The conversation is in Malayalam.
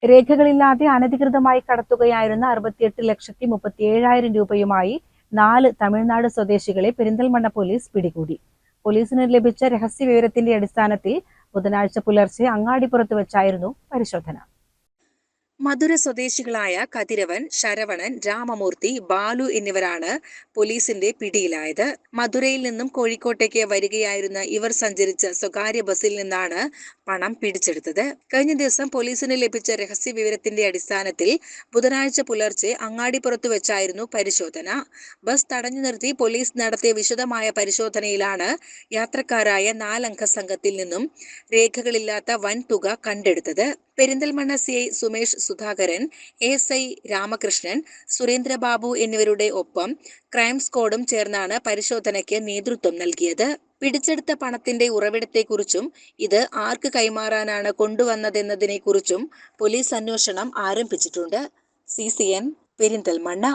രേഖകളില്ലാതെ അനധികൃതമായി കടത്തുകയായിരുന്ന 68,37,000 രൂപയുമായി 4 തമിഴ്നാട് സ്വദേശികളെ പെരിന്തൽമണ്ണ പോലീസ് പിടികൂടി. പോലീസിന് ലഭിച്ച രഹസ്യവിവരത്തിന്റെ അടിസ്ഥാനത്തിൽ ബുധനാഴ്ച പുലർച്ചെ അങ്ങാടിപ്പുറത്ത് വെച്ചായിരുന്നു പരിശോധന. മധുര സ്വദേശികളായ കതിരവൻ, ശരവണൻ, രാമമൂർത്തി, ബാലു എന്നിവരാണ് പോലീസിന്റെ പിടിയിലായത്. മധുരയിൽ നിന്നും കോഴിക്കോട്ടേക്ക് വരികയായിരുന്ന ഇവർ സഞ്ചരിച്ച സ്വകാര്യ ബസിൽ നിന്നാണ് പണം പിടിച്ചെടുത്തത്. കഴിഞ്ഞ ദിവസം പോലീസിന് ലഭിച്ച രഹസ്യവിവരത്തിന്റെ അടിസ്ഥാനത്തിൽ ബുധനാഴ്ച പുലർച്ചെ അങ്ങാടിപ്പുറത്ത് വെച്ചായിരുന്നു പരിശോധന. ബസ് തടഞ്ഞു നിർത്തി പോലീസ് നടത്തിയ വിശദമായ പരിശോധനയിലാണ് യാത്രക്കാരായ 4 അംഗ സംഘത്തിൽ നിന്നും രേഖകളില്ലാത്ത വൻ തുക കണ്ടെടുത്തത്. പെരിന്തൽമണ്ണ CI സുമേഷ് സുധാകരൻ, ASI രാമകൃഷ്ണൻ, സുരേന്ദ്രബാബു എന്നിവരുടെ ഒപ്പം ക്രൈം സ്ക്വാഡും ചേർന്നാണ് പരിശോധനയ്ക്ക് നേതൃത്വം നൽകിയത്. പിടിച്ചെടുത്ത പണത്തിന്റെ ഉറവിടത്തെക്കുറിച്ചും ഇത് ആർക്ക് കൈമാറാനാണ് കൊണ്ടുവന്നതെന്നതിനെക്കുറിച്ചും പോലീസ് അന്വേഷണം ആരംഭിച്ചിട്ടുണ്ട്. CCN പെരിന്തൽമണ്ണ.